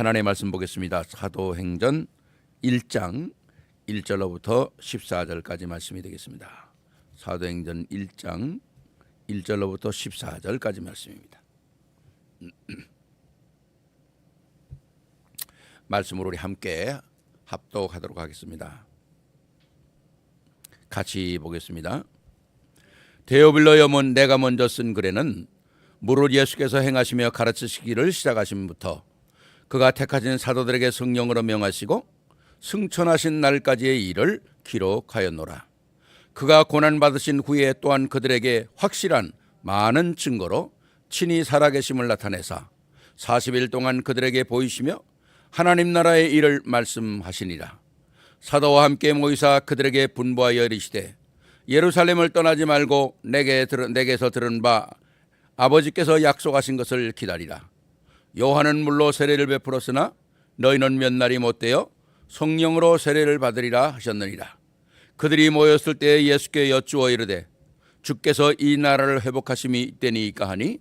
하나님의 말씀 보겠습니다. 사도행전 1장 1절로부터 14절까지 말씀이 되겠습니다. 사도행전 1장 1절로부터 14절까지 말씀입니다. 말씀으로 우리 함께 합독하도록 하겠습니다. 같이 보겠습니다. 데오빌로염은 내가 먼저 쓴 글에는 무릇 예수께서 행하시며 가르치시기를 시작하심부터 그가 택하신 사도들에게 성령으로 명하시고 승천하신 날까지의 일을 기록하였노라. 그가 고난받으신 후에 또한 그들에게 확실한 많은 증거로 친히 살아계심을 나타내사 40일 동안 그들에게 보이시며 하나님 나라의 일을 말씀하시니라. 사도와 함께 모이사 그들에게 분부하여 이르시되 예루살렘을 떠나지 말고 내게서 들은 바 아버지께서 약속하신 것을 기다리라. 요한은 물로 세례를 베풀었으나 너희는 몇 날이 못되어 성령으로 세례를 받으리라 하셨느니라. 그들이 모였을 때에 예수께 여쭈어 이르되 주께서 이 나라를 회복하심이 있되니까 하니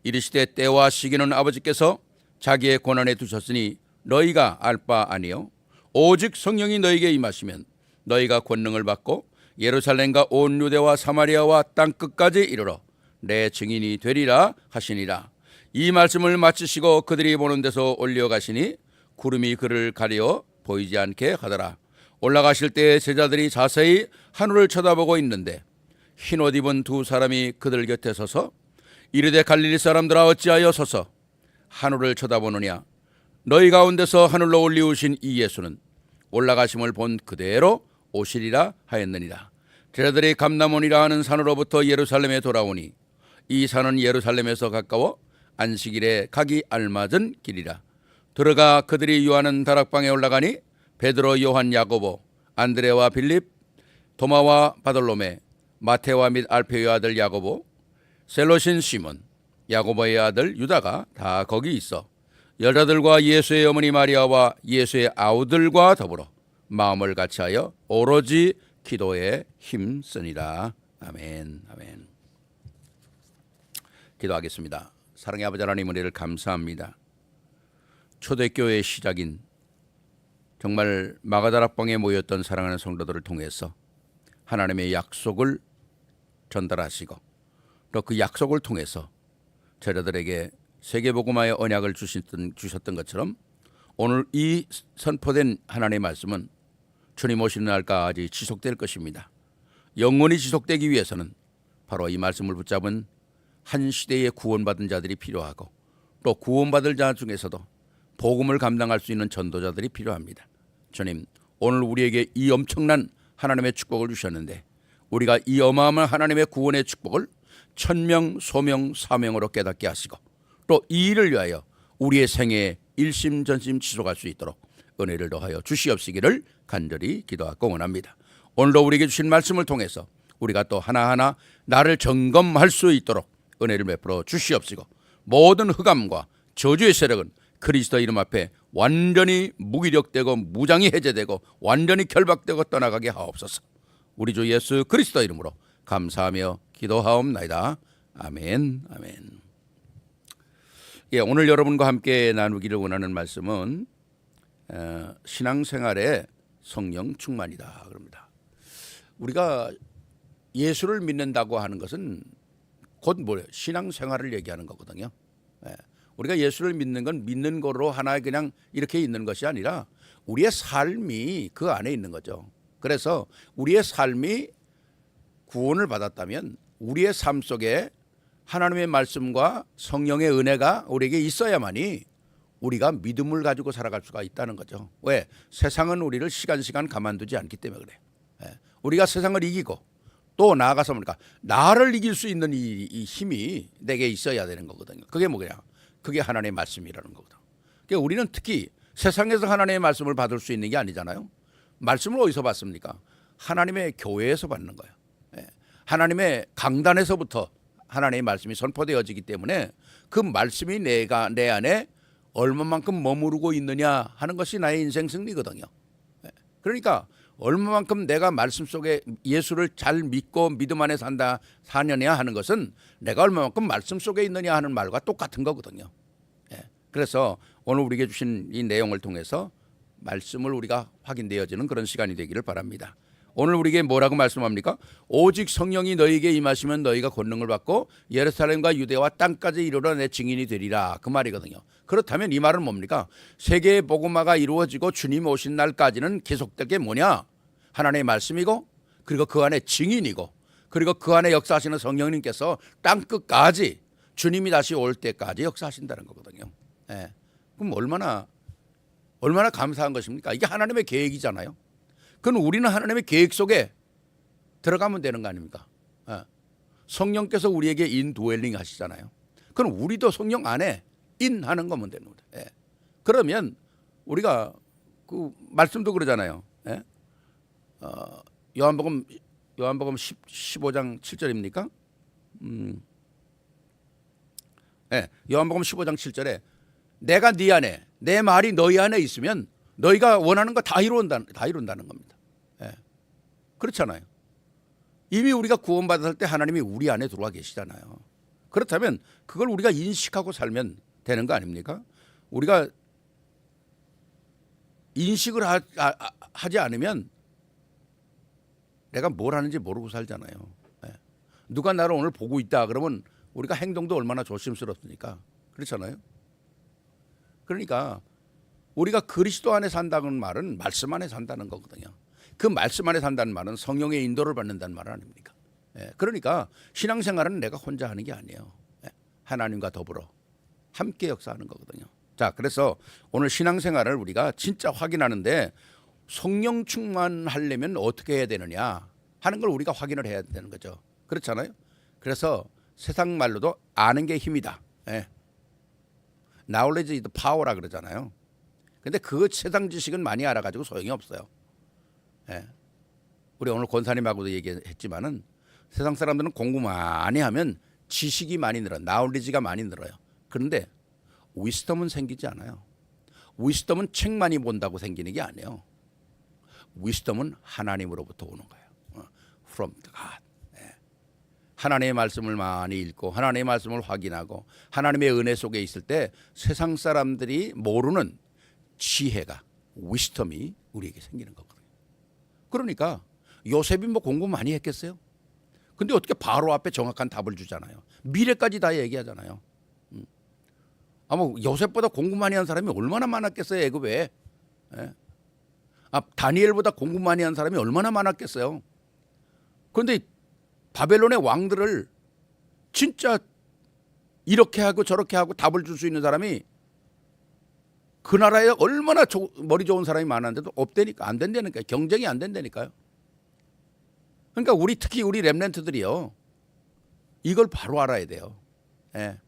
이르시되 때와 시기는 아버지께서 자기의 권한에 두셨으니 너희가 알 바 아니요 오직 성령이 너희에게 임하시면 너희가 권능을 받고 예루살렘과 온 유대와 사마리아와 땅 끝까지 이르러 내 증인이 되리라 하시니라. 이 말씀을 마치시고 그들이 보는 데서 올려가시니 구름이 그를 가려 보이지 않게 하더라. 올라가실 때에 제자들이 자세히 하늘을 쳐다보고 있는데 흰옷 입은 두 사람이 그들 곁에 서서 이르되 갈릴리 사람들아 어찌하여 서서 하늘을 쳐다보느냐. 너희 가운데서 하늘로 올리우신 이 예수는 올라가심을 본 그대로 오시리라 하였느니라. 제자들이 감람원이라 하는 산으로부터 예루살렘에 돌아오니 이 산은 예루살렘에서 가까워 안식일에 가기 알맞은 길이라. 들어가 그들이 유하는 다락방에 올라가니 베드로, 요한, 야고보, 안드레와 빌립, 도마와 바돌로메, 마테와 및 알페의 아들 야고보, 셀로신 시몬, 야고보의 아들 유다가 다 거기 있어 여자들과 예수의 어머니 마리아와 예수의 아우들과 더불어 마음을 같이하여 오로지 기도에 힘쓰니라. 아멘. 아멘. 기도하겠습니다. 사랑의 아버지 하나님 은혜를 감사합니다. 초대교회의 시작인 정말 마가다락방에 모였던 사랑하는 성도들을 통해서 하나님의 약속을 전달하시고 또 그 약속을 통해서 제자들에게 세계복음화의 언약을 주셨던 것처럼 오늘 이 선포된 하나님의 말씀은 주님 오시는 날까지 지속될 것입니다. 영원히 지속되기 위해서는 바로 이 말씀을 붙잡은 한 시대에 구원받은 자들이 필요하고 또 구원받을 자 중에서도 복음을 감당할 수 있는 전도자들이 필요합니다. 주님, 오늘 우리에게 이 엄청난 하나님의 축복을 주셨는데 우리가 이 어마어마한 하나님의 구원의 축복을 천명, 소명, 사명으로 깨닫게 하시고 또 이 일을 위하여 우리의 생애에 일심전심 지속할 수 있도록 은혜를 더하여 주시옵시기를 간절히 기도하고 원합니다. 오늘도 우리에게 주신 말씀을 통해서 우리가 또 하나하나 나를 점검할 수 있도록 은혜를 베풀어 주시옵시고 모든 흑암과 저주의 세력은 그리스도 이름 앞에 완전히 무기력되고 무장이 해제되고 완전히 결박되고 떠나가게 하옵소서. 우리 주 예수 그리스도 이름으로 감사하며 기도하옵나이다. 아멘. 아멘. 예, 오늘 여러분과 함께 나누기를 원하는 말씀은 신앙생활의 성령 충만이다 그럽니다. 우리가 예수를 믿는다고 하는 것은 곧 뭐예요? 신앙생활을 얘기하는 거거든요. 예, 우리가 예수를 믿는 건 믿는 거로 하나 그냥 이렇게 있는 것이 아니라 우리의 삶이 그 안에 있는 거죠. 그래서 우리의 삶이 구원을 받았다면 우리의 삶 속에 하나님의 말씀과 성령의 은혜가 우리에게 있어야만이 우리가 믿음을 가지고 살아갈 수가 있다는 거죠. 왜? 세상은 우리를 시간 가만두지 않기 때문에 그래요. 예. 우리가 세상을 이기고 또 나아가서 뭡니까? 나를 이길 수 있는 이 힘이 내게 있어야 되는 거거든요. 그게 뭐냐? 그게 하나님의 말씀이라는 거거든. 그러니까 우리는 특히 세상에서 하나님의 말씀을 받을 수 있는 게 아니잖아요. 말씀을 어디서 받습니까? 하나님의 교회에서 받는 거예요. 예. 하나님의 강단에서부터 하나님의 말씀이 선포되어지기 때문에 그 말씀이 내 안에 얼마만큼 머무르고 있느냐 하는 것이 나의 인생 승리거든요. 그러니까 얼마만큼 내가 말씀 속에 예수를 잘 믿고 믿음 안에 사느냐 하는 것은 내가 얼마만큼 말씀 속에 있느냐 하는 말과 똑같은 거거든요. 그래서 오늘 우리에게 주신 이 내용을 통해서 말씀을 우리가 확인되어지는 그런 시간이 되기를 바랍니다. 오늘 우리에게 뭐라고 말씀합니까? 오직 성령이 너희에게 임하시면 너희가 권능을 받고 예루살렘과 유대와 땅까지 이르러 내 증인이 되리라, 그 말이거든요. 그렇다면 이 말은 뭡니까? 세계의 복음화가 이루어지고 주님 오신 날까지는 계속될 게 뭐냐? 하나님의 말씀이고, 그리고 그 안에 증인이고, 그리고 그 안에 역사하시는 성령님께서 땅 끝까지 주님이 다시 올 때까지 역사하신다는 거거든요. 예. 그럼 얼마나 감사한 것입니까? 이게 하나님의 계획이잖아요. 그럼 우리는 하나님의 계획 속에 들어가면 되는 거 아닙니까? 예. 성령께서 우리에게 인도웰링 하시잖아요. 그럼 우리도 성령 안에 인하는 거면 되는 거예요. 예. 그러면 우리가 그 말씀도 그러잖아요. 예? 요한복음 15장 7절입니까? 예. 요한복음 15장 7절에 내가 네 안에, 내 말이 너희 안에 있으면 너희가 원하는 거 다 이룬다는 겁니다. 예. 그렇잖아요. 이미 우리가 구원받았을 때 하나님이 우리 안에 들어와 계시잖아요. 그렇다면 그걸 우리가 인식하고 살면 되는 거 아닙니까? 우리가 인식을 하지 않으면 내가 뭘 하는지 모르고 살잖아요. 예. 누가 나를 오늘 보고 있다 그러면 우리가 행동도 얼마나 조심스럽습니까? 그렇잖아요. 그러니까 우리가 그리스도 안에 산다는 말은 말씀 안에 산다는 거거든요. 그 말씀 안에 산다는 말은 성령의 인도를 받는다는 말 아닙니까? 예. 그러니까 신앙생활은 내가 혼자 하는 게 아니에요. 예. 하나님과 더불어 함께 역사하는 거거든요. 자, 그래서 오늘 신앙생활을 우리가 진짜 확인하는데 성령 충만하려면 어떻게 해야 되느냐 하는 걸 우리가 확인을 해야 되는 거죠. 그렇잖아요. 그래서 세상 말로도 아는 게 힘이다. 예. knowledge is power라 그러잖아요. 근데 그 세상 지식은 많이 알아가지고 소용이 없어요. 예. 우리 오늘 권사님하고도 얘기했지만은 세상 사람들은 공부 많이 하면 지식이 많이 늘어요. knowledge가 많이 늘어요. 그런데 위스덤은 생기지 않아요. 위스덤은 책 많이 본다고 생기는 게 아니에요. 위스덤은 하나님으로부터 오는 거예요. From God. 예. 하나님의 말씀을 많이 읽고 하나님의 말씀을 확인하고 하나님의 은혜 속에 있을 때 세상 사람들이 모르는 지혜가, 위스덤이 우리에게 생기는 거거든요. 그러니까 요셉이 뭐 공부 많이 했겠어요? 근데 어떻게 바로 앞에 정확한 답을 주잖아요. 미래까지 다 얘기하잖아요. 아마 요셉보다 공부 많이 한 사람이 얼마나 많았겠어요, 애굽에. 예? 다니엘보다 공부 많이 한 사람이 얼마나 많았겠어요. 그런데 바벨론의 왕들을 진짜 이렇게 하고 저렇게 하고 답을 줄 수 있는 사람이 그 나라에 얼마나 머리 좋은 사람이 많았는데도 없다니까, 안 된다니까요. 경쟁이 안 된다니까요. 그러니까 특히 우리 렘넌트들이요, 이걸 바로 알아야 돼요. 예.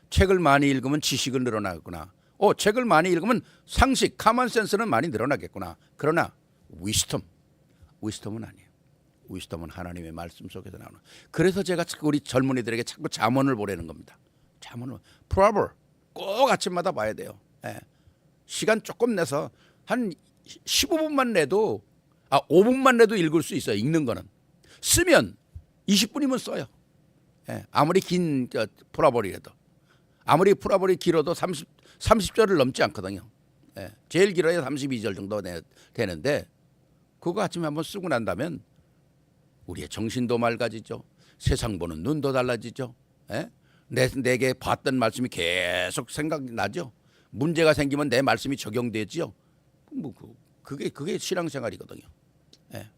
책을 많이 읽으면 지식은 늘어나겠구나. 책을 많이 읽으면 상식, 카먼 센스는 많이 늘어나겠구나. 그러나 위스덤은 아니에요. 위스덤은 하나님의 말씀 속에서 나오는. 그래서 제가 우리 젊은이들에게 자꾸 잠언을 보라는 겁니다. 잠언을, 프로버브 꼭 아침마다 봐야 돼요. 예. 시간 조금 내서 한 15분만 내도 5분만 내도 읽을 수 있어요. 읽는 거는 쓰면 20분이면 써요. 예. 아무리 긴 프로버브라도, 아무리 프로버브가 길어도 30절을 넘지 않거든요. 예. 제일 길어야 32절 정도 되는데 그거 아침에 한번 쓰고 난다면 우리의 정신도 맑아지죠. 세상 보는 눈도 달라지죠. 예? 내게 봤던 말씀이 계속 생각나죠. 문제가 생기면 내 말씀이 적용되지요. 그게 신앙생활이거든요. 예.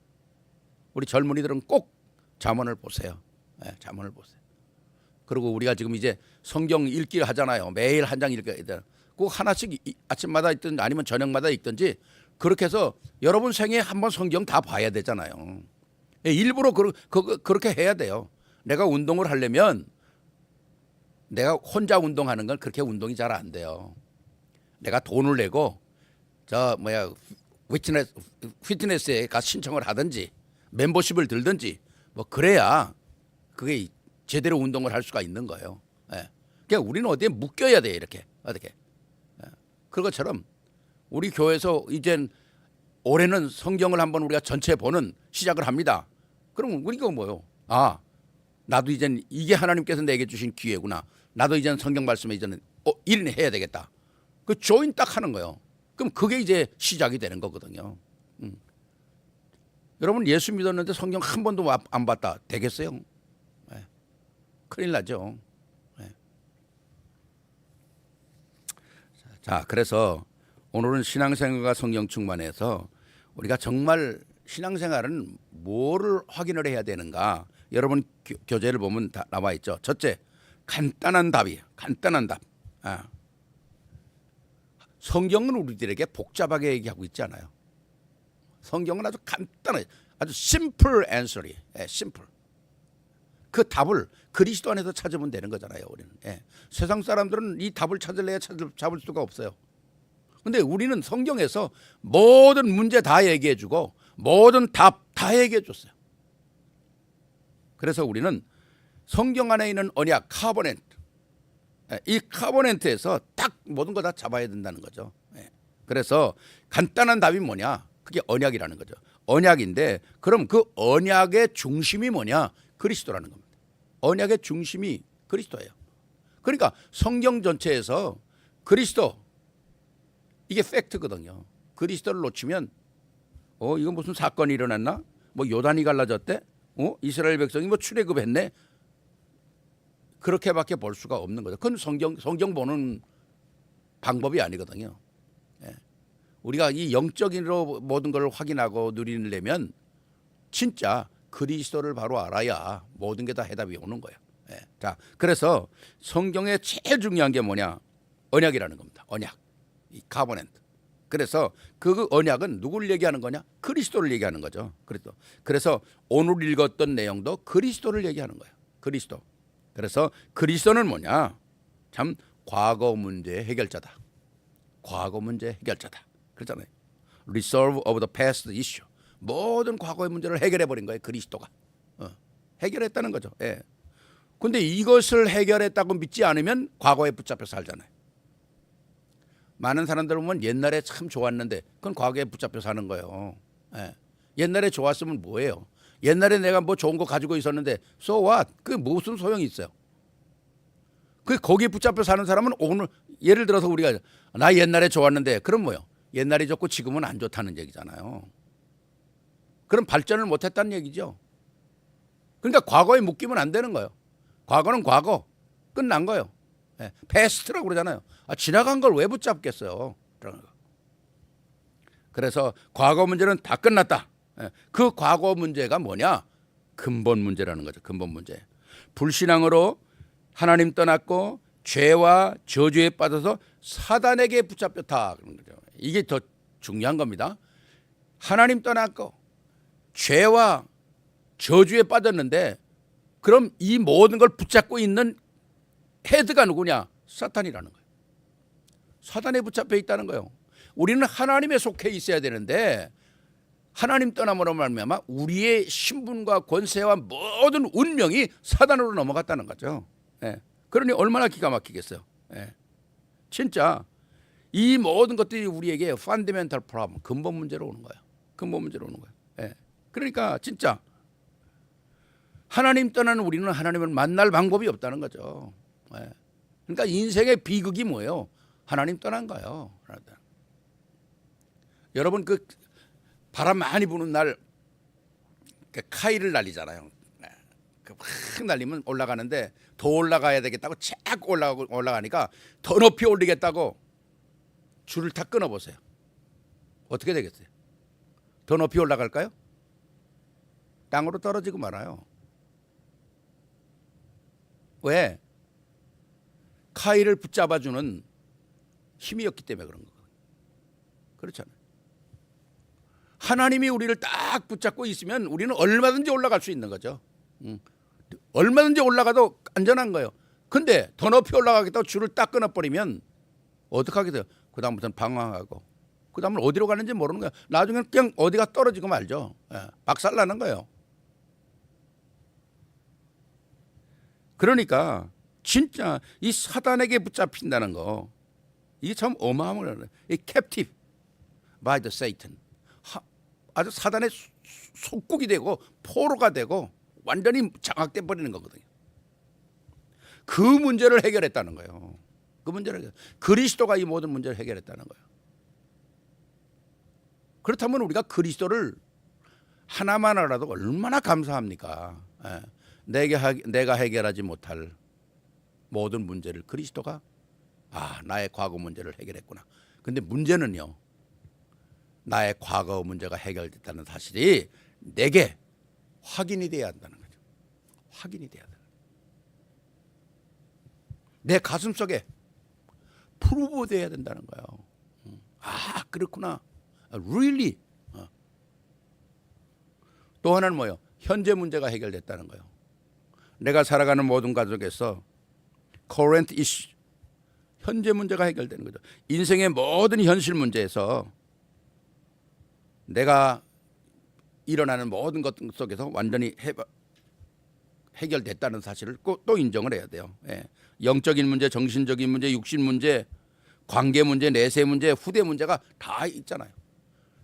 우리 젊은이들은 꼭 잠언을 보세요. 예, 잠언을 보세요. 그리고 우리가 지금 이제 성경 읽기 하잖아요. 매일 한 장 읽어야 돼요. 꼭 하나씩 아침마다 읽든 아니면 저녁마다 읽든지 그렇게 해서 여러분 생애에 한번 성경 다 봐야 되잖아요. 일부러 그렇게 해야 돼요. 내가 운동을 하려면 내가 혼자 운동하는 건 그렇게 운동이 잘 안 돼요. 내가 돈을 내고 피트니스에 가 신청을 하든지 멤버십을 들든지 뭐 그래야 그게 제대로 운동을 할 수가 있는 거예요. 예. 그러니까 우리는 어디에 묶여야 돼, 이렇게 어떻게. 예. 그것처럼 우리 교회에서 이젠 올해는 성경을 한번 우리가 전체 보는 시작을 합니다. 그럼 우리가 뭐요? 나도 이젠 이게 하나님께서 내게 주신 기회구나. 나도 이제는 성경 말씀에 이제는 1인 해야 되겠다. 그 조인 딱 하는 거예요. 그럼 그게 이제 시작이 되는 거거든요. 여러분 예수 믿었는데 성경 한 번도 안 봤다. 되겠어요? 네. 큰일 나죠. 네. 자, 그래서 오늘은 신앙생활과 성경 충만해서 우리가 정말 신앙생활은 뭐를 확인을 해야 되는가? 여러분 교재를 보면 다 나와 있죠. 첫째, 간단한 답이에요. 간단한 답. 성경은 우리들에게 복잡하게 얘기하고 있지 않아요. 성경은 아주 간단해, 아주 심플 앤서리, 심플. 그 답을 그리스도 안에서 찾으면 되는 거잖아요. 우리는 세상 사람들은 이 답을 찾을래야 잡을 수가 없어요. 근데 우리는 성경에서 모든 문제 다 얘기해주고 모든 답 다 얘기해줬어요. 그래서 우리는 성경 안에 있는 언약 카버넨트, 이 카버넨트에서 딱 모든 거 다 잡아야 된다는 거죠. 그래서 간단한 답이 뭐냐? 그게 언약이라는 거죠. 언약인데 그럼 그 언약의 중심이 뭐냐? 그리스도라는 겁니다. 언약의 중심이 그리스도예요. 그러니까 성경 전체에서 그리스도, 이게 팩트거든요. 그리스도를 놓치면 이거 무슨 사건이 일어났나? 뭐 요단이 갈라졌대? 이스라엘 백성이 뭐 출애굽했네? 그렇게밖에 볼 수가 없는 거죠. 그건 성경 보는 방법이 아니거든요. 우리가 이 영적인으로 모든 걸 확인하고 누리려면 진짜 그리스도를 바로 알아야 모든 게 다 해답이 오는 거예요. 자, 그래서 성경의 제일 중요한 게 뭐냐? 언약이라는 겁니다. 언약, 이 카버넨트. 그래서 그 언약은 누구를 얘기하는 거냐? 그리스도를 얘기하는 거죠. 그래서 오늘 읽었던 내용도 그리스도를 얘기하는 거예요. 그리스도. 그래서 그리스도는 뭐냐? 참 과거 문제의 해결자다. 과거 문제 해결자다. 그렇잖아요. Resolve of the past issue. 모든 과거의 문제를 해결해 버린 거예요. 그리스도가. 해결했다는 거죠. 근데 이것을 해결했다고 믿지 않으면 과거에 붙잡혀 살잖아요. 많은 사람들 보면 옛날에 참 좋았는데 그건 과거에 붙잡혀 사는 거예요. 옛날에 좋았으면 뭐예요? 옛날에 내가 뭐 좋은 거 가지고 있었는데 so what? 그게 무슨 소용이 있어요? 거기에 붙잡혀 사는 사람은 오늘 예를 들어서 우리가 나 옛날에 좋았는데 그럼 뭐요? 옛날이 좋고 지금은 안 좋다는 얘기잖아요. 그럼 발전을 못했다는 얘기죠. 그러니까 과거에 묶이면 안 되는 거예요. 과거는 과거, 끝난 거예요. 패스트라고 그러잖아요. 지나간 걸 왜 붙잡겠어요? 그래서 과거 문제는 다 끝났다. 그 과거 문제가 뭐냐? 근본 문제라는 거죠. 근본 문제. 불신앙으로 하나님 떠났고 죄와 저주에 빠져서 사단에게 붙잡혔다. 그런 거죠. 이게 더 중요한 겁니다. 하나님 떠났고 죄와 저주에 빠졌는데 그럼 이 모든 걸 붙잡고 있는 헤드가 누구냐? 사탄이라는 거예요. 사단에 붙잡혀 있다는 거예요. 우리는 하나님에 속해 있어야 되는데 하나님 떠남으로 말미암아 우리의 신분과 권세와 모든 운명이 사단으로 넘어갔다는 거죠. 그러니 얼마나 기가 막히겠어요. 진짜 이 모든 것들이 우리에게 fundamental problem, 근본 문제로 오는 거예요. 근본 문제로 오는 거예요. 그러니까 진짜 하나님 떠나는 우리는 하나님을 만날 방법이 없다는 거죠. 그러니까 인생의 비극이 뭐예요? 하나님 떠난 거예요. 여러분 그 바람 많이 부는 날 카이를 날리잖아요. 확 날리면 올라가는데 더 올라가야 되겠다고 자꾸 올라가니까 더 높이 올리겠다고 줄을 다 끊어보세요. 어떻게 되겠어요? 더 높이 올라갈까요? 땅으로 떨어지고 말아요. 왜? 카이를 붙잡아주는 힘이었기 때문에 그런 거예요. 그렇잖아요. 하나님이 우리를 딱 붙잡고 있으면 우리는 얼마든지 올라갈 수 있는 거죠. 얼마든지 올라가도 안전한 거예요. 근데 더 높이 올라가겠다고 줄을 딱 끊어버리면 어떡하게 돼요? 그 다음부터는 방황하고 그 다음은 어디로 가는지 모르는 거예요. 나중에는 그냥 어디가 떨어지고 말죠. 박살나는 거예요. 그러니까 진짜 이 사단에게 붙잡힌다는 거 이게 참 어마어마한 거예요. 이 captive by the Satan. 아주 사단의 속국이 되고 포로가 되고 완전히 장악돼 버리는 거거든요. 그 문제를 해결했다는 거예요. 그 문제를 그리스도가 이 모든 문제를 해결했다는 거예요. 그렇다면 우리가 그리스도를 하나만 알아도 얼마나 감사합니까? 예. 내가 해결하지 못할 모든 문제를 그리스도가 나의 과거 문제를 해결했구나. 근데 문제는요, 나의 과거 문제가 해결됐다는 사실이 내게 확인이 돼야 한다는 거죠. 확인이 돼야 돼요. 내 가슴 속에 프루브 돼야 된다는 거예요. 그렇구나. Really. 또 하나는 뭐예요? 현재 문제가 해결됐다는 거예요. 내가 살아가는 모든 가족에서 current issue, 현재 문제가 해결되는 거죠. 인생의 모든 현실 문제에서 내가 일어나는 모든 것 속에서 완전히 해결됐다는 사실을 또 인정을 해야 돼요. 예. 영적인 문제, 정신적인 문제, 육신 문제, 관계 문제, 내세 문제, 후대 문제가 다 있잖아요.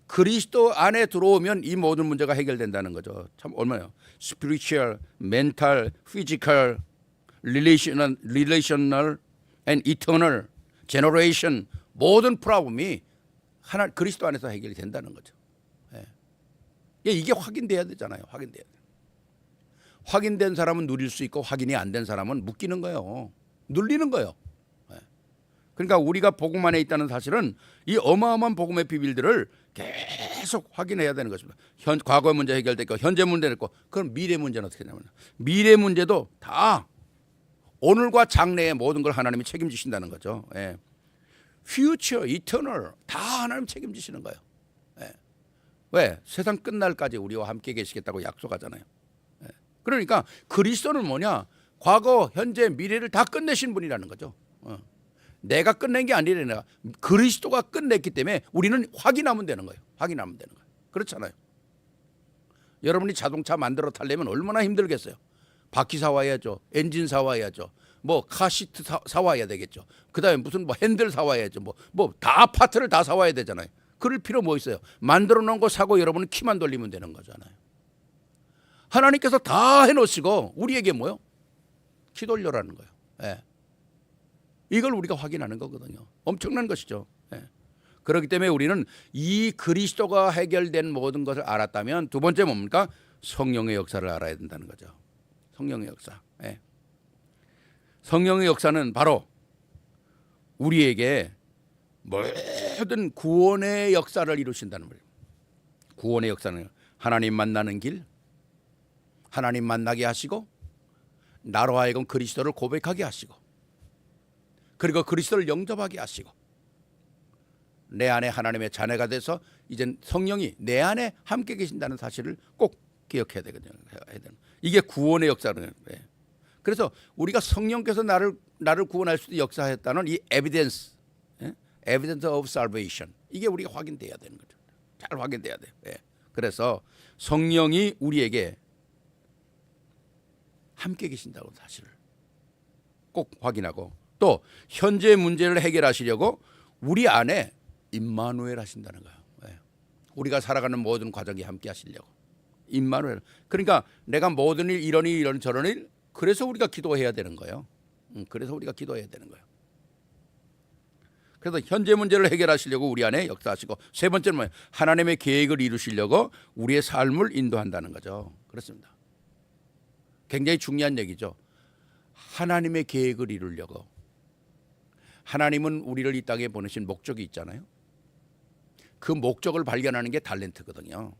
그리스도 안에 들어오면 이 모든 문제가 해결된다는 거죠. 참 얼마요? spiritual, mental, physical, relational and eternal, generation, 모든 프로블럼이 하나 그리스도 안에서 해결이 된다는 거죠. 예. 이게 확인돼야 되잖아요. 확인돼야 돼. 확인된 사람은 누릴 수 있고 확인이 안 된 사람은 묶이는 거예요. 눌리는 거예요. 예. 그러니까 우리가 복음 안에 있다는 사실은 이 어마어마한 복음의 비밀들을 계속 확인해야 되는 것입니다. 과거 문제 해결됐고 현재 문제 됐고 그럼 미래 문제는 어떻게 되냐면 미래 문제도 다 오늘과 장래의 모든 걸 하나님이 책임지신다는 거죠. 예. future, eternal 다 하나님 책임지시는 거예요. 예. 왜? 세상 끝날까지 우리와 함께 계시겠다고 약속하잖아요. 예. 그러니까 그리스도는 뭐냐? 과거, 현재, 미래를 다 끝내신 분이라는 거죠. 내가 끝낸 게 아니라 내가 그리스도가 끝냈기 때문에 우리는 확인하면 되는 거예요. 확인하면 되는 거예요. 그렇잖아요. 여러분이 자동차 만들어 타려면 얼마나 힘들겠어요. 바퀴 사와야죠. 엔진 사와야죠. 뭐 카시트 사와야 되겠죠. 그다음에 무슨 뭐 핸들 사와야죠. 뭐 다 파트를 다 사와야 되잖아요. 그럴 필요 뭐 있어요. 만들어 놓은 거 사고 여러분은 키만 돌리면 되는 거잖아요. 하나님께서 다 해놓으시고 우리에게 뭐요? 키 돌려라는 거예요. 예. 이걸 우리가 확인하는 거거든요. 엄청난 것이죠. 예. 그렇기 때문에 우리는 이 그리스도가 해결된 모든 것을 알았다면 두 번째 뭡니까? 성령의 역사를 알아야 된다는 거죠. 성령의 역사. 예. 성령의 역사는 바로 우리에게 모든 구원의 역사를 이루신다는 거예요. 구원의 역사는 하나님 만나는 길, 하나님 만나게 하시고 나로 하여금 그리스도를 고백하게 하시고 그리고 그리스도를 영접하게 하시고 내 안에 하나님의 자녀가 돼서 이젠 성령이 내 안에 함께 계신다는 사실을 꼭 기억해야 되거든요. 이게 구원의 역사는. 그래서 우리가 성령께서 나를 구원할 수도 역사했다는 이 evidence, evidence of salvation 이게 우리가 확인돼야 되는 거죠. 잘 확인돼야 돼요. 그래서 성령이 우리에게 함께 계신다는 사실을 꼭 확인하고 또 현재 문제를 해결하시려고 우리 안에 임마누엘 하신다는 거예요. 우리가 살아가는 모든 과정이 함께 하시려고 임마누엘. 그러니까 내가 모든 일 이런 저런 일 그래서 우리가 기도해야 되는 거예요. 그래서 우리가 기도해야 되는 거예요. 그래서 현재 문제를 해결하시려고 우리 안에 역사하시고 세 번째는 뭐예요? 하나님의 계획을 이루시려고 우리의 삶을 인도한다는 거죠. 그렇습니다. 굉장히 중요한 얘기죠. 하나님의 계획을 이루려고. 하나님은 우리를 이 땅에 보내신 목적이 있잖아요. 그 목적을 발견하는 게 탤런트거든요.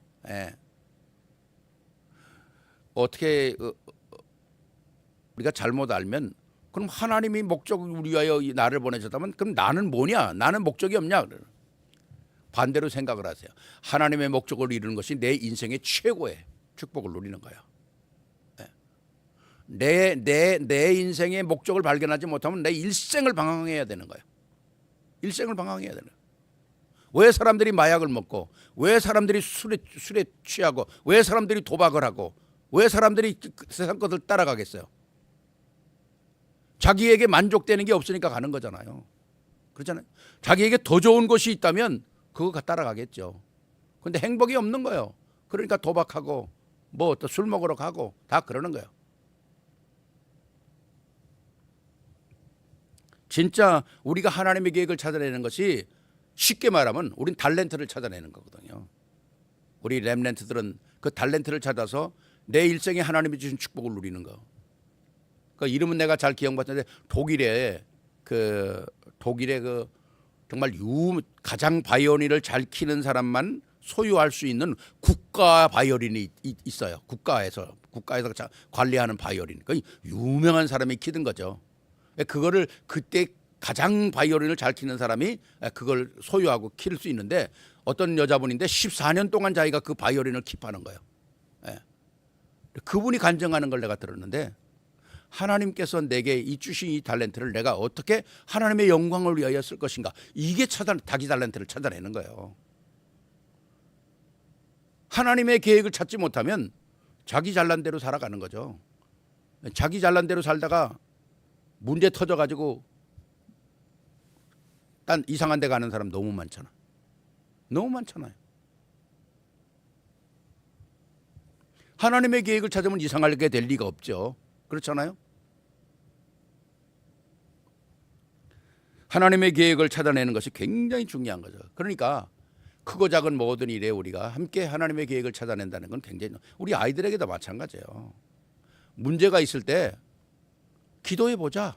어떻게 우리가 잘못 알면 그럼 하나님이 목적을 우리 위하여 나를 보내셨다면 그럼 나는 뭐냐? 나는 목적이 없냐? 반대로 생각을 하세요. 하나님의 목적을 이루는 것이 내 인생의 최고의 축복을 누리는 거예요. 내 인생의 목적을 발견하지 못하면 내 일생을 방황해야 되는 거예요. 일생을 방황해야 되는 거예요. 왜 사람들이 마약을 먹고 왜 사람들이 술에 취하고 왜 사람들이 도박을 하고 왜 사람들이 세상 것을 따라가겠어요? 자기에게 만족되는 게 없으니까 가는 거잖아요. 그렇잖아요. 자기에게 더 좋은 것이 있다면 그거 따라가겠죠. 그런데 행복이 없는 거예요. 그러니까 도박하고 뭐 또 술 먹으러 가고 다 그러는 거예요. 진짜 우리가 하나님의 계획을 찾아내는 것이 쉽게 말하면 우린 달란트를 찾아내는 거거든요. 우리 렘넌트들은 그 달란트를 찾아서 내 일생에 하나님이 주신 축복을 누리는 거. 그 이름은 내가 잘 기억받는데 독일에 그 정말 가장 바이올린을 잘 키는 사람만 소유할 수 있는 국가 바이올린이 있어요. 국가에서 관리하는 바이올린. 그 유명한 사람이 키든 거죠. 그거를 그때 가장 바이올린을 잘 키는 사람이 그걸 소유하고 키울 수 있는데 어떤 여자분인데 14년 동안 자기가 그 바이올린을 킵하는 거예요. 그분이 간증하는 걸 내가 들었는데 하나님께서 내게 이 주신 이 달란트를 내가 어떻게 하나님의 영광을 위하여 쓸 것인가, 이게 자기 달란트를 찾아내는 거예요. 하나님의 계획을 찾지 못하면 자기 잘난 대로 살아가는 거죠. 자기 잘난 대로 살다가 문제 터져가지고 딴 이상한 데 가는 사람 너무 많잖아. 너무 많잖아요. 하나님의 계획을 찾으면 이상하게 될 리가 없죠. 그렇잖아요. 하나님의 계획을 찾아내는 것이 굉장히 중요한 거죠. 그러니까 크고 작은 모든 일에 우리가 함께 하나님의 계획을 찾아낸다는 건 굉장히, 우리 아이들에게도 마찬가지예요. 문제가 있을 때 기도해 보자.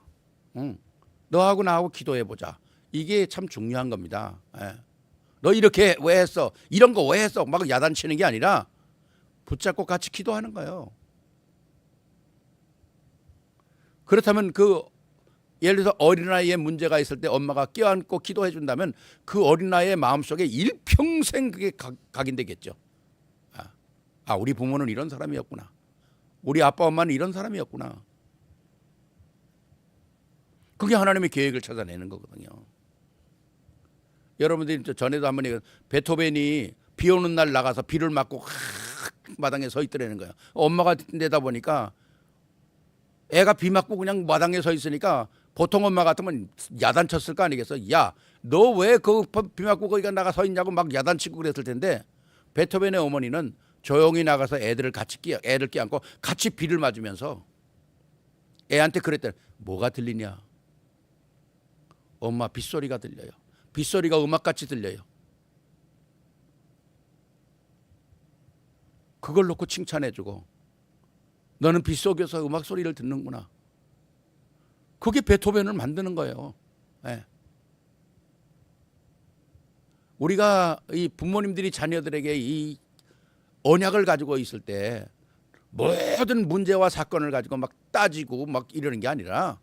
너하고 나하고 기도해 보자. 이게 참 중요한 겁니다. 너 이렇게 왜 했어? 이런 거 왜 했어? 막 야단치는 게 아니라 붙잡고 같이 기도하는 거예요. 그렇다면 예를 들어서 어린아이의 문제가 있을 때 엄마가 껴안고 기도해 준다면 그 어린아이의 마음속에 일평생 그게 각인되겠죠. 우리 부모는 이런 사람이었구나. 우리 아빠 엄마는 이런 사람이었구나. 그게 하나님의 계획을 찾아내는 거거든요. 여러분들이 전에도 한번 얘기했어요. 베토벤이 비 오는 날 나가서 비를 맞고 마당에 서 있더라는 거예요. 엄마가 내다보니까 애가 비 맞고 그냥 마당에 서 있으니까 보통 엄마 같으면 야단쳤을 거 아니겠어. 야, 너 왜 그 비 맞고 거기가 나가 서 있냐고 막 야단치고 그랬을 텐데 베토벤의 어머니는 조용히 나가서 애를 껴안고 같이 비를 맞으면서 애한테 그랬대. 뭐가 들리냐? 엄마, 빗소리가 들려요. 빗소리가 음악같이 들려요. 그걸 놓고 칭찬해주고 너는 빗속에서 음악 소리를 듣는구나. 그게 베토벤을 만드는 거예요. 우리가 이 부모님들이 자녀들에게 이 언약을 가지고 있을 때 모든 문제와 사건을 가지고 막 따지고 막 이러는 게 아니라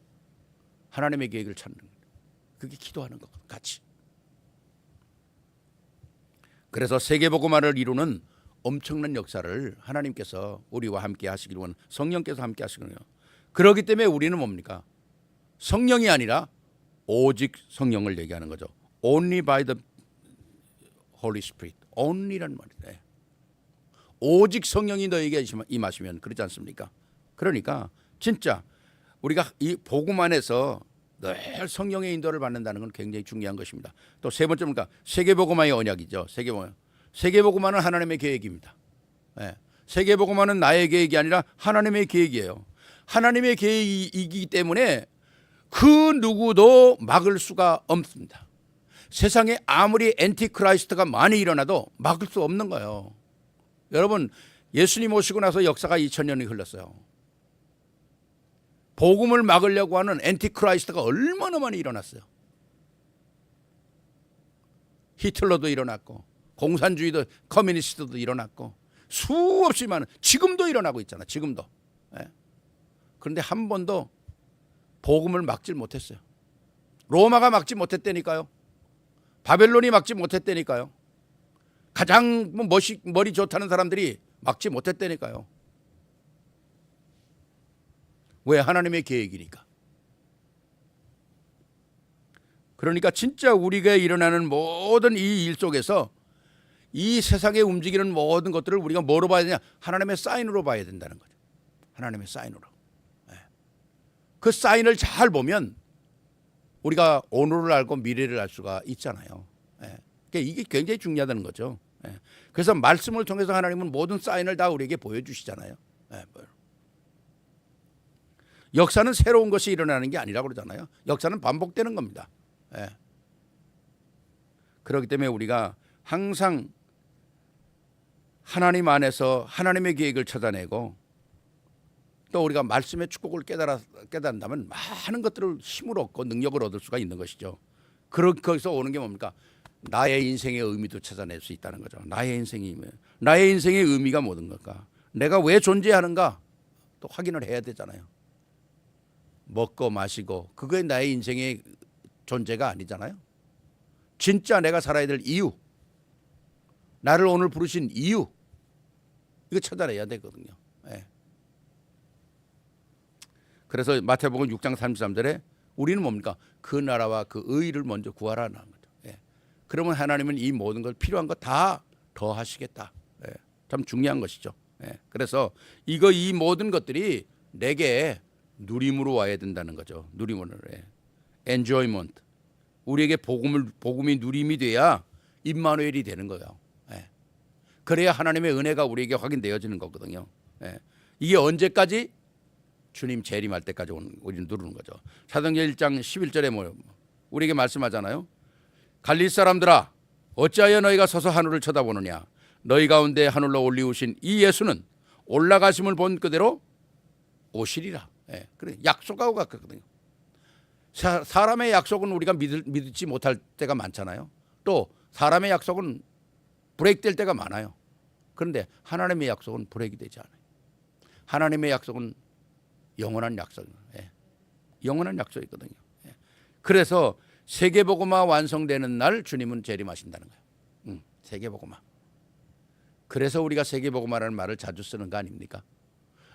하나님의 계획을 찾는 거예요. 그게 기도하는 것 같이. 그래서 세계복음화를 이루는 엄청난 역사를 하나님께서 우리와 함께 하시길 원하는, 성령께서 함께 하시거든요. 그렇기 때문에 우리는 뭡니까? 성령이 아니라 오직 성령을 얘기하는 거죠. Only by the Holy Spirit. Only란 말이에요. 오직 성령이 너에게 임하시면, 그렇지 않습니까? 그러니까 진짜 우리가 이 복음 안에서 늘 성령의 인도를 받는다는 건 굉장히 중요한 것입니다. 또 세 번째 뭡니까? 세계복음화의 언약이죠. 세계복음화는 하나님의 계획입니다. 세계복음화는 나의 계획이 아니라 하나님의 계획이에요. 하나님의 계획이기 때문에 그 누구도 막을 수가 없습니다. 세상에 아무리 엔티크라이스트가 많이 일어나도 막을 수 없는 거예요. 여러분, 예수님 오시고 나서 역사가 2000년이 흘렀어요. 복음을 막으려고 하는 엔티크라이스트가 얼마나 많이 일어났어요. 히틀러도 일어났고 공산주의도, 커뮤니스트도 일어났고 수없이 많은, 지금도 일어나고 있잖아. 지금도. 그런데 한 번도 복음을 막질 못했어요. 로마가 막지 못했다니까요. 바벨론이 막지 못했다니까요. 가장 머리 좋다는 사람들이 막지 못했다니까요. 왜? 하나님의 계획이니까. 그러니까 진짜 우리가 일어나는 모든 이 일 속에서 이 세상에 움직이는 모든 것들을 우리가 뭐로 봐야 되냐? 하나님의 사인으로 봐야 된다는 거죠. 하나님의 사인으로. 그 사인을 잘 보면 우리가 오늘을 알고 미래를 알 수가 있잖아요. 그러니까 이게 굉장히 중요하다는 거죠. 그래서 말씀을 통해서 하나님은 모든 사인을 다 우리에게 보여주시잖아요. 역사는 새로운 것이 일어나는 게 아니라고 그러잖아요. 역사는 반복되는 겁니다. 예. 그렇기 때문에 우리가 항상 하나님 안에서 하나님의 계획을 찾아내고 또 우리가 말씀의 축복을 깨닫는다면 많은 것들을 힘을 얻고 능력을 얻을 수가 있는 것이죠. 거기서 오는 게 뭡니까? 나의 인생의 의미도 찾아낼 수 있다는 거죠. 나의 인생의 의미가 뭐든 걸까? 내가 왜 존재하는가? 또 확인을 해야 되잖아요. 먹고 마시고 그게 나의 인생의 존재가 아니잖아요. 진짜 내가 살아야 될 이유, 나를 오늘 부르신 이유, 이거 찾아내야 되거든요. 예. 그래서 마태복음 6장 33절에 우리는 뭡니까? 그 나라와 그 의의를 먼저 구하라는 거죠. 예. 그러면 하나님은 이 모든 것 필요한 거 다 더하시겠다. 예. 참 중요한 것이죠. 예. 그래서 이 모든 것들이 내게 누림으로 와야 된다는 거죠. 누림으로. 예. enjoyment. 우리에게 복음이 누림이 돼야 임마누엘이 되는 거예요. 예. 그래야 하나님의 은혜가 우리에게 확인되어지는 거거든요. 예. 이게 언제까지? 주님 재림할 때까지 우리는 누르는 거죠. 사도행전 1장 11절에 우리에게 말씀하잖아요. 갈릴 사람들아, 어찌하여 너희가 서서 하늘을 쳐다보느냐? 너희 가운데 하늘로 올리우신 이 예수는 올라가심을 본 그대로 오시리라. 예, 그래 약속하고 갔거든요. 사람의 약속은 우리가 믿지 못할 때가 많잖아요. 또 사람의 약속은 브레이크될 때가 많아요. 그런데 하나님의 약속은 브레이크 되지 않아요. 하나님의 약속은 영원한 약속이에요. 예. 영원한 약속이거든요. 예. 그래서 세계복음화 완성되는 날 주님은 재림하신다는 거예요. 세계복음화. 그래서 우리가 세계복음화라는 말을 자주 쓰는 거 아닙니까?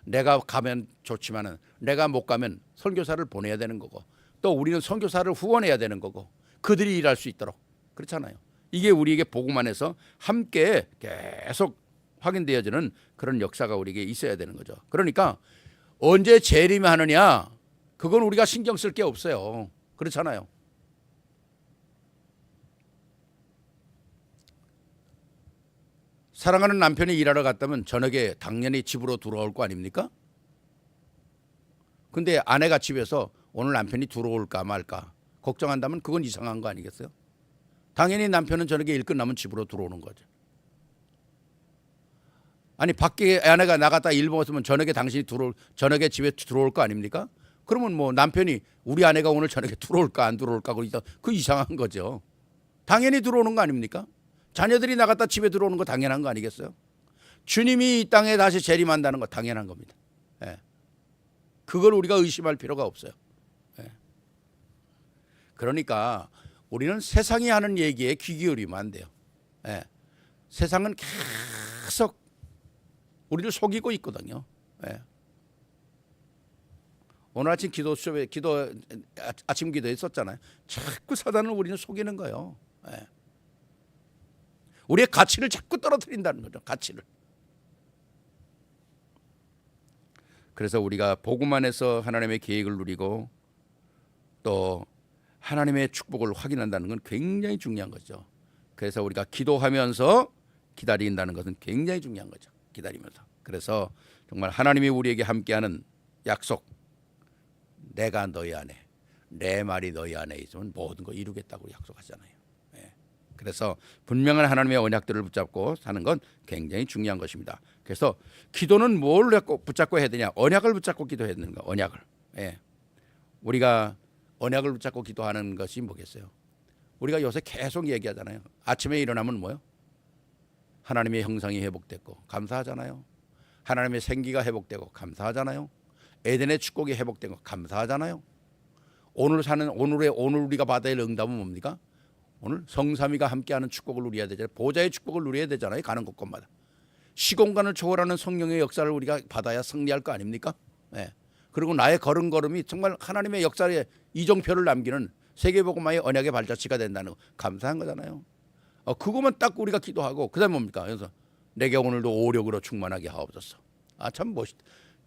내가 가면 좋지만은 내가 못 가면 선교사를 보내야 되는 거고 또 우리는 선교사를 후원해야 되는 거고 그들이 일할 수 있도록 그렇잖아요. 이게 우리에게 복음 안에서 함께 계속 확인되어지는 그런 역사가 우리에게 있어야 되는 거죠. 그러니까 언제 재림하느냐 그건 우리가 신경 쓸 게 없어요. 그렇잖아요. 사랑하는 남편이 일하러 갔다면 저녁에 당연히 집으로 들어올 거 아닙니까? 근데 아내가 집에서 오늘 남편이 들어올까 말까 걱정한다면 그건 이상한 거 아니겠어요? 당연히 남편은 저녁에 일 끝나면 집으로 들어오는 거죠. 아니 밖에 아내가 나갔다 일 먹었으면 저녁에 집에 들어올 거 아닙니까? 그러면 뭐 남편이 우리 아내가 오늘 저녁에 들어올까 안 들어올까 그 이상한 거죠. 당연히 들어오는 거 아닙니까? 자녀들이 나갔다 집에 들어오는 거 당연한 거 아니겠어요? 주님이 이 땅에 다시 재림한다는 거 당연한 겁니다. 예. 그걸 우리가 의심할 필요가 없어요. 예. 그러니까 우리는 세상이 하는 얘기에 귀 기울이면 안 돼요. 예. 세상은 계속 우리를 속이고 있거든요. 예. 오늘 아침 아침 기도에 있었잖아요. 자꾸 사단을 우리는 속이는 거예요. 예. 우리의 가치를 자꾸 떨어뜨린다는 거죠. 가치를. 그래서 우리가 복음 안에서 하나님의 계획을 누리고 또 하나님의 축복을 확인한다는 건 굉장히 중요한 거죠. 그래서 우리가 기도하면서 기다린다는 것은 굉장히 중요한 거죠. 기다리면서. 그래서 정말 하나님이 우리에게 함께하는 약속, 내가 너희 안에, 내 말이 너희 안에 있으면 모든 거 이루겠다고 약속하잖아요. 그래서 분명한 하나님의 언약들을 붙잡고 사는 건 굉장히 중요한 것입니다. 그래서 기도는 뭘 붙잡고 해야 되냐? 언약을 붙잡고 기도해야 되는 거. 언약을. 예. 우리가 언약을 붙잡고 기도하는 것이 뭐겠어요? 우리가 요새 계속 얘기하잖아요. 아침에 일어나면 뭐요? 하나님의 형상이 회복됐고 감사하잖아요. 하나님의 생기가 회복되고 감사하잖아요. 에덴의 축복이 회복된 거 감사하잖아요. 오늘 우리가 받아야 할 응답은 뭡니까? 오늘 성삼위가 함께하는 축복을 누려야 되잖아요. 보좌의 축복을 누려야 되잖아요. 가는 곳곳마다. 시공간을 초월하는 성령의 역사를 우리가 받아야 승리할 거 아닙니까? 네. 그리고 나의 걸음걸음이 정말 하나님의 역사에 이정표를 남기는 세계복음화의 언약의 발자취가 된다는 거 감사한 거잖아요. 그것만 딱 우리가 기도하고 그다음 뭡니까? 그래서 내게 오늘도 오력으로 충만하게 하옵소서. 참 멋있다.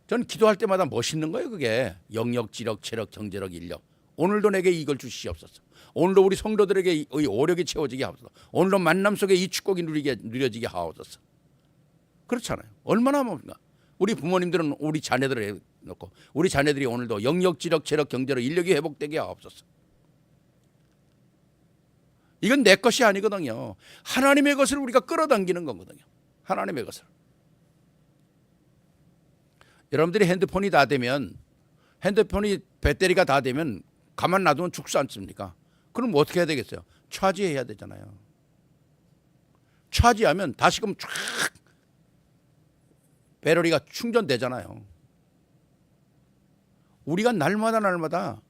전 기도할 때마다 멋있는 거예요. 그게 영역, 지력, 체력, 경제력, 인력. 오늘도 내게 이걸 주시옵소서. 오늘도 우리 성도들에게 이 오력이 채워지게 하옵소서. 오늘도 만남 속에 이 축복이 누려지게 하옵소서. 그렇잖아요. 얼마나 뭡니까? 우리 부모님들은 우리 자녀들을 놓고 우리 자녀들이 오늘도 영역, 지력, 체력, 경제로 인력이 회복되게 하옵소서. 이건 내 것이 아니거든요. 하나님의 것을 우리가 끌어당기는 거거든요. 하나님의 것을. 여러분들이 핸드폰이 다 되면, 핸드폰이 배터리가 다 되면 가만 놔두면 죽지 않습니까? 그럼 어떻게 해야 되겠어요? 차지해야 되잖아요. 차지하면 다시금 쫙 배터리가 충전되잖아요. 우리가 날마다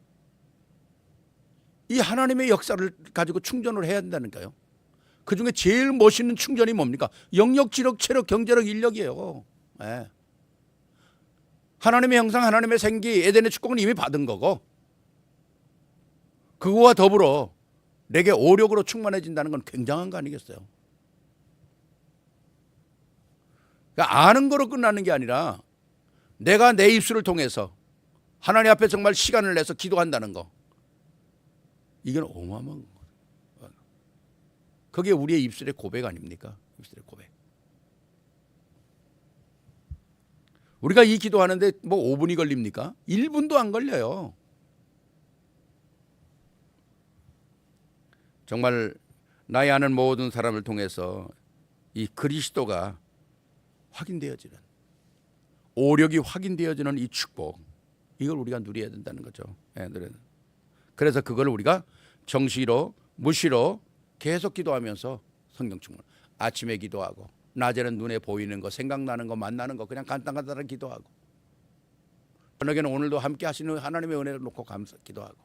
이 하나님의 역사를 가지고 충전을 해야 된다니까요. 그중에 제일 멋있는 충전이 뭡니까? 영역, 지력, 체력, 경제력, 인력이에요. 네. 하나님의 형상, 하나님의 생기, 에덴의 축복은 이미 받은 거고, 그거와 더불어 내게 오력으로 충만해진다는 건 굉장한 거 아니겠어요? 그러니까 아는 거로 끝나는 게 아니라 내가 내 입술을 통해서 하나님 앞에 정말 시간을 내서 기도한다는 거, 이건 어마어마한 거예요. 그게 우리의 입술의 고백 아닙니까? 입술의 고백. 우리가 이 기도하는데 뭐 5분이 걸립니까? 1분도 안 걸려요. 정말 나의 아는 모든 사람을 통해서 이 그리스도가 확인되어지는, 오력이 확인되어지는 이 축복, 이걸 우리가 누려야 된다는 거죠. 네, 그래서 그걸 우리가 정시로 무시로 계속 기도하면서 성령 충만. 아침에 기도하고, 낮에는 눈에 보이는 거, 생각나는 거, 만나는 거 그냥 간단하게 기도하고, 저녁에는 오늘도 함께 하시는 하나님의 은혜를 놓고 감사 기도하고,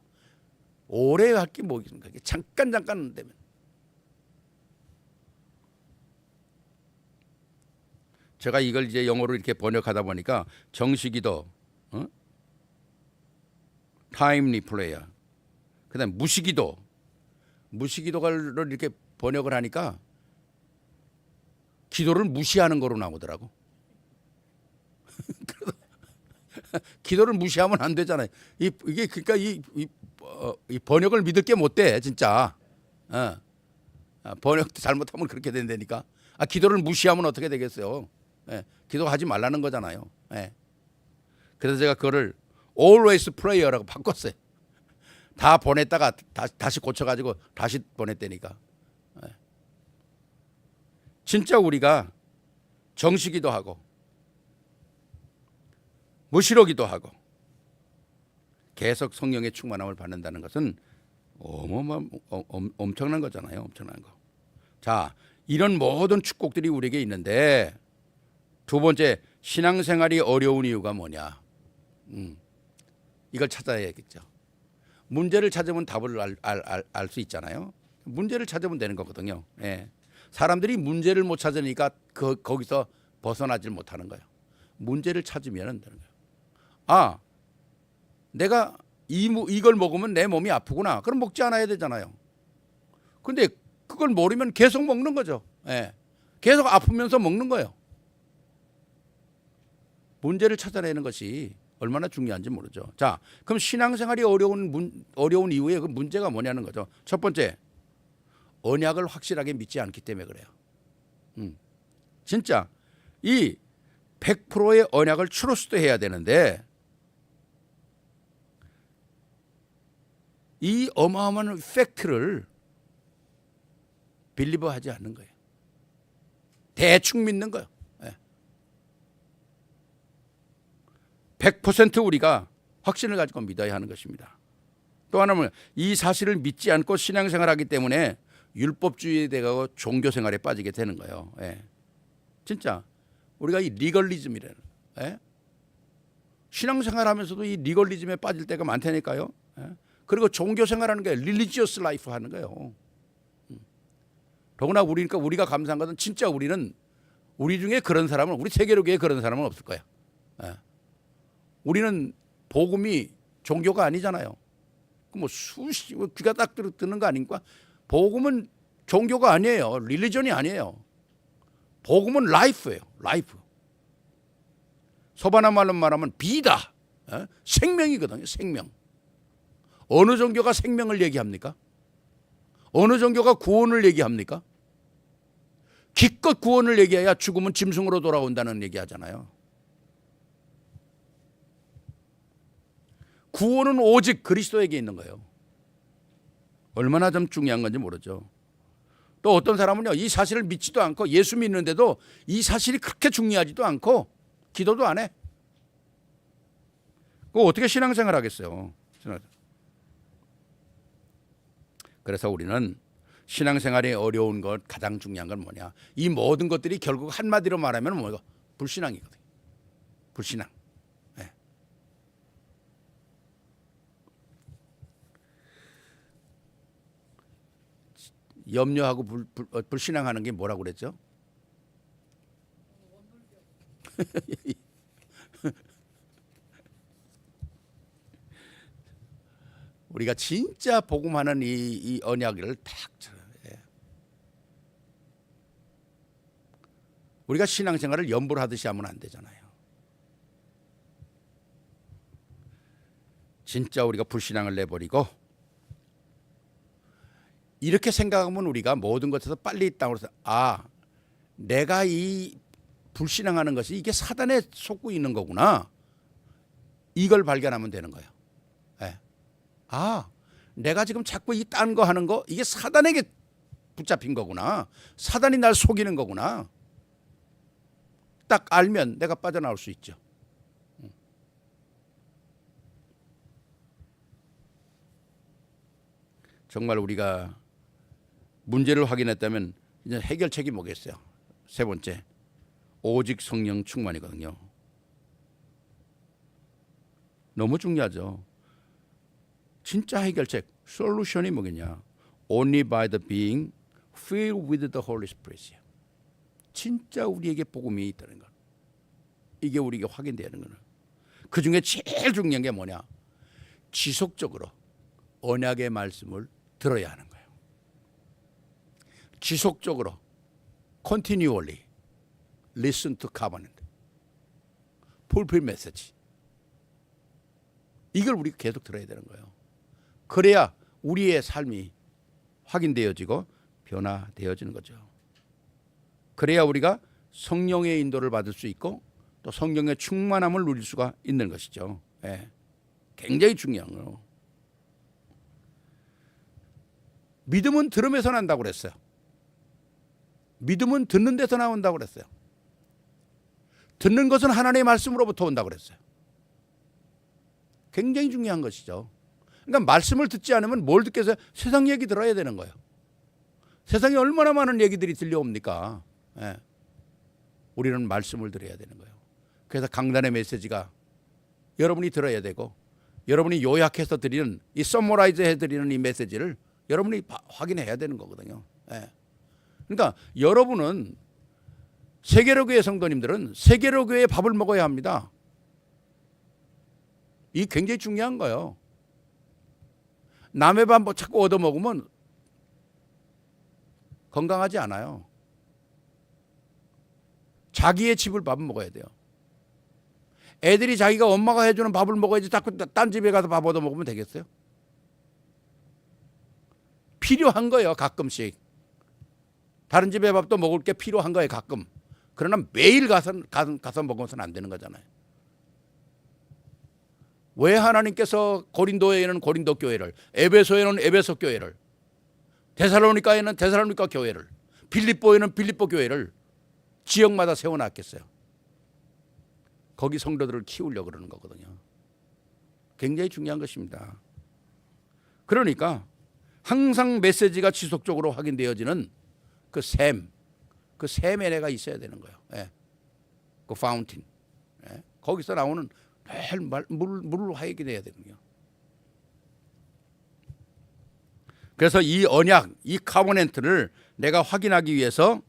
오래 할 게 뭐 있습니까? 잠깐 되면. 제가 이걸 이제 영어로 이렇게 번역하다 보니까 정시기도, 타임리 플레이어, 그다음 무시기도를 이렇게 번역을 하니까 기도를 무시하는 거로 나오더라고. 기도를 무시하면 안 되잖아요. 이게 그러니까 이 번역을 믿을 게 못 돼, 진짜. 번역 잘못하면 그렇게 된다니까. 기도를 무시하면 어떻게 되겠어요? 기도하지 말라는 거잖아요. 그래서 제가 그거를 always prayer라고 바꿨어요. 다 보냈다가 다시 고쳐가지고 다시 보냈다니까. 진짜 우리가 정시기도 하고 무시로 기도하고 계속 성령의 충만함을 받는다는 것은 엄청난 거잖아요. 엄청난 거. 자, 이런 모든 축복들이 우리에게 있는데, 두 번째, 신앙생활이 어려운 이유가 뭐냐? 이걸 찾아야겠죠. 문제를 찾으면 답을 알 수 있잖아요. 문제를 찾으면 되는 거거든요. 사람들이 문제를 못 찾으니까 거기서 벗어나질 못하는 거예요. 문제를 찾으면 되는 거예요. 내가 이걸 먹으면 내 몸이 아프구나. 그럼 먹지 않아야 되잖아요. 근데 그걸 모르면 계속 먹는 거죠. 계속 아프면서 먹는 거예요. 문제를 찾아내는 것이 얼마나 중요한지 모르죠. 자, 그럼 신앙생활이 어려운 이유에 그 문제가 뭐냐는 거죠. 첫 번째, 언약을 확실하게 믿지 않기 때문에 그래요. 진짜 이 100%의 언약을 트러스트해야 되는데, 이 어마어마한 팩트를 빌리버하지 않는 거예요. 대충 믿는 거예요. 100% 우리가 확신을 가지고 믿어야 하는 것입니다. 또 하나는 이 사실을 믿지 않고 신앙생활하기 때문에 율법주의에 대하고 종교생활에 빠지게 되는 거예요. 진짜 우리가 이 리걸리즘이라는, 신앙생활하면서도 이 리걸리즘에 빠질 때가 많다니까요. 그리고 종교생활하는 게 릴리지어스 라이프 하는 거예요. 더구나 우리가 감사한 것은 진짜 우리 중에 그런 사람은, 우리 세계로교에 그런 사람은 없을 거야. 우리는 복음이 종교가 아니잖아요. 뭐 귀가 딱 듣는 거 아닙니까? 복음은 종교가 아니에요. 릴리전이 아니에요. 복음은 라이프예요. 라이프. 소바나 말로 말하면 비다. 생명이거든요. 생명. 어느 종교가 생명을 얘기합니까? 어느 종교가 구원을 얘기합니까? 기껏 구원을 얘기해야 죽으면 짐승으로 돌아온다는 얘기하잖아요. 구원은 오직 그리스도에게 있는 거예요. 얼마나 좀 중요한 건지 모르죠. 또 어떤 사람은요, 이 사실을 믿지도 않고 예수 믿는데도 이 사실이 그렇게 중요하지도 않고 기도도 안 해. 그거 어떻게 신앙생활 하겠어요? 그래서 우리는 신앙생활이 어려운 것, 가장 중요한 건 뭐냐? 이 모든 것들이 결국 한마디로 말하면 뭐가? 불신앙이거든요. 불신앙. 네. 염려하고 불신앙하는 게 뭐라고 그랬죠? 우리가 진짜 복음하는 이 언약을 딱 우리가 신앙생활을 염불 하듯이 하면 안 되잖아요. 진짜 우리가 불신앙을 내버리고 이렇게 생각하면 우리가 모든 것에서 빨리 있다고 해서 내가 이 불신앙하는 것이 이게 사단에 속고 있는 거구나. 이걸 발견하면 되는 거예요. 네. 내가 지금 자꾸 이 딴 거 하는 거 이게 사단에게 붙잡힌 거구나. 사단이 날 속이는 거구나. 딱 알면 내가 빠져나올 수 있죠. 정말 우리가 문제를 확인했다면 이제 해결책이 뭐겠어요? 세 번째, 오직 성령 충만이거든요. 너무 중요하죠. 진짜 해결책, 솔루션이 뭐겠냐? Only by the being filled with the Holy Spirit. 진짜 우리에게 복음이 있다는 것. 이게 우리에게 확인되는 거는. 그 중에 제일 중요한 게 뭐냐? 지속적으로 언약의 말씀을 들어야 하는 거예요. 지속적으로 continually listen to covenant, pulpit message. 이걸 우리가 계속 들어야 되는 거예요. 그래야 우리의 삶이 확인되어지고 변화되어지는 거죠. 그래야 우리가 성령의 인도를 받을 수 있고 또 성령의 충만함을 누릴 수가 있는 것이죠. 예. 굉장히 중요한 거예요. 믿음은 들음에서 난다고 그랬어요. 믿음은 듣는 데서 나온다고 그랬어요. 듣는 것은 하나님의 말씀으로부터 온다고 그랬어요. 굉장히 중요한 것이죠. 그러니까 말씀을 듣지 않으면 뭘 듣겠어요? 세상 얘기 들어야 되는 거예요. 세상에 얼마나 많은 얘기들이 들려옵니까? 예. 우리는 말씀을 들어야 되는 거예요. 그래서 강단의 메시지가 여러분이 들어야 되고 여러분이 요약해서 드리는 이 서머라이즈 해드리는 이 메시지를 여러분이 확인해야 되는 거거든요. 예. 그러니까 여러분은 세계로 교회 성도님들은 세계로 교회의 밥을 먹어야 합니다. 이 굉장히 중요한 거예요. 남의 밥 뭐 자꾸 얻어 먹으면 건강하지 않아요. 자기의 집을 밥을 먹어야 돼요. 애들이 자기가 엄마가 해주는 밥을 먹어야지 자꾸 딴 집에 가서 밥 얻어 먹으면 되겠어요? 필요한 거예요, 가끔씩. 다른 집의 밥도 먹을 게 필요한 거예요, 가끔. 그러나 매일 가서 먹어서는 안 되는 거잖아요. 왜 하나님께서 고린도에는 고린도 교회를, 에베소에는 에베소 교회를, 데살로니가에는 데살로니가 교회를, 빌립보에는 빌립보 교회를 지역마다 세워놨겠어요? 거기 성도들을 키우려고 그러는 거거든요. 굉장히 중요한 것입니다. 그러니까 항상 메시지가 지속적으로 확인되어지는 그 샘의 내가 있어야 되는 거예요. 예. 그 파운틴. 예. 거기서 나오는 물로 화익이 돼야 되거든요. 그래서 이 언약, 이 카버넨트를 내가 확인하기 위해서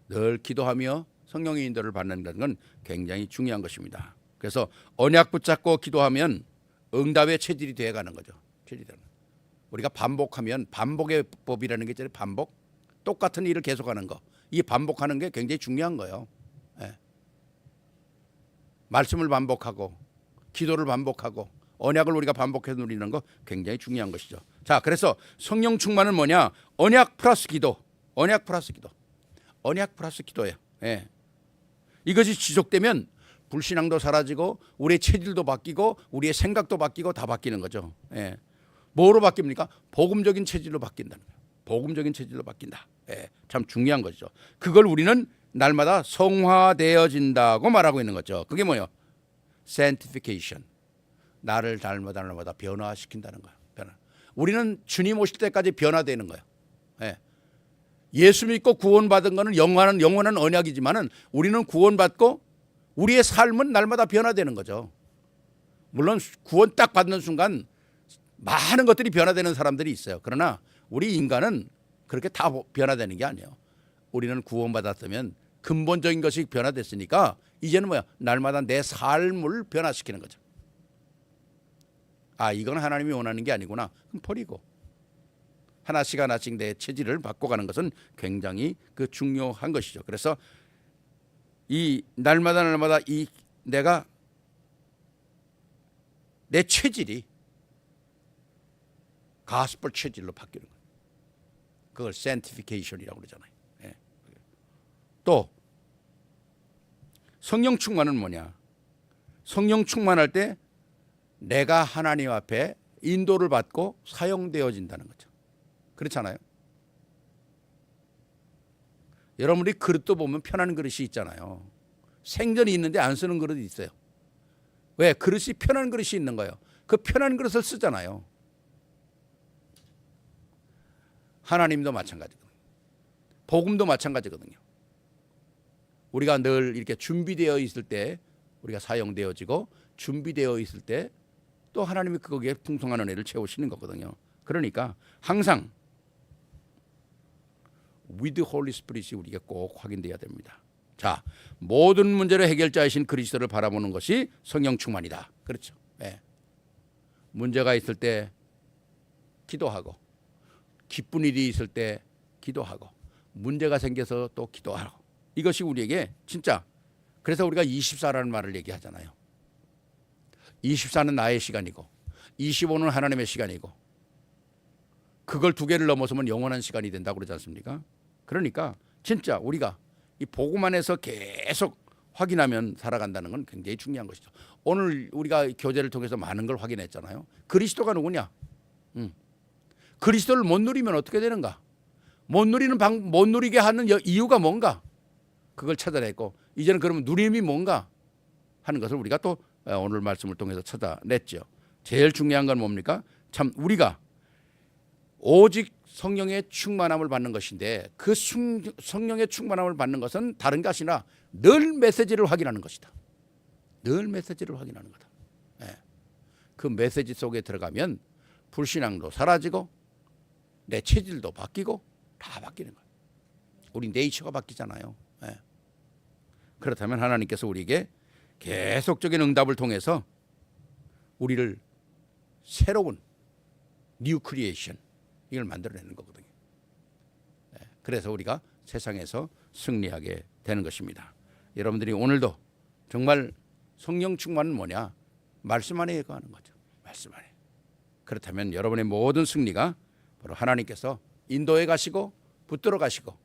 늘 기도하며 성령의 인도를 받는다는 건 굉장히 중요한 것입니다. 그래서 언약 붙잡고 기도하면 응답의 체질이 되어가는 거죠. 우리가 반복하면 반복의 법이라는 게 있잖아요. 반복. 똑같은 일을 계속하는 거. 이 반복하는 게 굉장히 중요한 거예요. 예. 말씀을 반복하고 기도를 반복하고 언약을 우리가 반복해서 누리는 거 굉장히 중요한 것이죠. 자, 그래서 성령 충만은 뭐냐? 언약 플러스 기도. 언약 플러스 기도. 언약 플러스 기도예요. 예. 이것이 지속되면 불신앙도 사라지고 우리의 체질도 바뀌고 우리의 생각도 바뀌고 다 바뀌는 거죠. 예. 뭐로 바뀝니까? 복음적인 체질로 바뀐다는 거예요. 복음적인 체질로 바뀐다. 예. 참 중요한 거죠. 그걸 우리는 날마다 성화되어진다고 말하고 있는 거죠. 그게 뭐예요? sanctification. 나를 날마다 변화시킨다는 거예요. 변화. 우리는 주님 오실 때까지 변화되는 거예요. 예. 예수 믿고 구원받은 거는 영원한 언약이지만은 우리는 구원받고 우리의 삶은 날마다 변화되는 거죠. 물론 구원 딱 받는 순간 많은 것들이 변화되는 사람들이 있어요. 그러나 우리 인간은 그렇게 다 변화되는 게 아니에요. 우리는 구원받았으면 근본적인 것이 변화됐으니까 이제는 뭐야? 날마다 내 삶을 변화시키는 거죠. 아, 이건 하나님이 원하는 게 아니구나. 그럼 버리고 하나씩 내 체질을 바꿔가는 것은 굉장히 그 중요한 것이죠. 그래서 이 날마다 이 내가 내 체질이 가스펠 체질로 바뀌는 거예요. 그걸 sanctification이라고 그러잖아요. 예. 또 성령 충만은 뭐냐? 성령 충만할 때 내가 하나님 앞에 인도를 받고 사용되어진다는 거죠. 그렇잖아요. 여러분들이 그릇도 보면 편한 그릇이 있잖아요. 생전이 있는데 안 쓰는 그릇이 있어요. 왜? 그릇이 편한 그릇이 있는 거예요. 그 편한 그릇을 쓰잖아요. 하나님도 마찬가지거든요. 복음도 마찬가지거든요. 우리가 늘 이렇게 준비되어 있을 때 우리가 사용되어지고 준비되어 있을 때 또 하나님이 거기에 풍성한 은혜를 채우시는 거거든요. 그러니까 항상 with Holy Spirit이 우리가 꼭 확인돼야 됩니다. 자, 모든 문제를 해결자이신 그리스도를 바라보는 것이 성령 충만이다. 그렇죠. 네. 문제가 있을 때 기도하고 기쁜 일이 있을 때 기도하고 문제가 생겨서 또 기도하고 이것이 우리에게 진짜 그래서 우리가 24라는 말을 얘기하잖아요. 24는 나의 시간이고 25는 하나님의 시간이고 그걸 두 개를 넘어서면 영원한 시간이 된다고 그러지 않습니까? 그러니까 진짜 우리가 이 복음 안에서 계속 확인하면 살아간다는 건 굉장히 중요한 것이죠. 오늘 우리가 교제를 통해서 많은 걸 확인했잖아요. 그리스도가 누구냐? 그리스도를 못 누리면 어떻게 되는가? 못 누리게 하는 이유가 뭔가? 그걸 찾아냈고 이제는 그러면 누림이 뭔가 하는 것을 우리가 또 오늘 말씀을 통해서 찾아냈죠. 제일 중요한 건 뭡니까? 참 우리가 오직 성령의 충만함을 받는 것인데 그 성령의 충만함을 받는 것은 다른 것이 아니라 늘 메시지를 확인하는 것이다. 늘 메시지를 확인하는 거다. 네. 그 메시지 속에 들어가면 불신앙도 사라지고 내 체질도 바뀌고 다 바뀌는 거예요. 우리 네이처가 바뀌잖아요. 네. 그렇다면 하나님께서 우리에게 계속적인 응답을 통해서 우리를 새로운 뉴 크리에이션 이걸 만들어내는 거거든요. 그래서 우리가 세상에서 승리하게 되는 것입니다. 여러분들이 오늘도 정말 성령 충만은 뭐냐? 말씀 안에 거하는 거죠. 말씀 안에. 그렇다면 여러분의 모든 승리가 바로 하나님께서 인도해 가시고 붙들어 가시고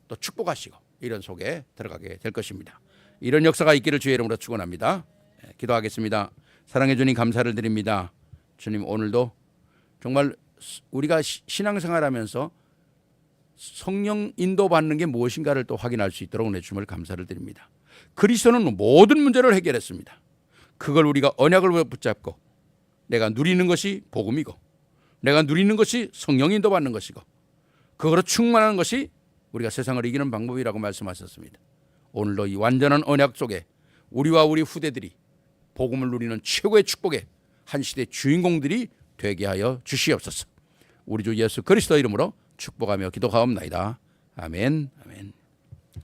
또 축복하시고 이런 속에 들어가게 될 것입니다. 이런 역사가 있기를 주의 이름으로 축원합니다. 기도하겠습니다. 사랑해 주님 감사를 드립니다. 주님 오늘도 정말 우리가 신앙생활하면서 성령 인도받는 게 무엇인가를 또 확인할 수 있도록 은혜 주심을 감사를 드립니다. 그리스도는 모든 문제를 해결했습니다. 그걸 우리가 언약을 붙잡고 내가 누리는 것이 복음이고 내가 누리는 것이 성령 인도받는 것이고 그거로 충만한 것이 우리가 세상을 이기는 방법이라고 말씀하셨습니다. 오늘도 이 완전한 언약 속에 우리와 우리 후대들이 복음을 누리는 최고의 축복의 한 시대 주인공들이 되게 하여 주시옵소서. 우리 주 예수 그리스도 이름으로 축복하며 기도하옵나이다. 아멘. 아멘.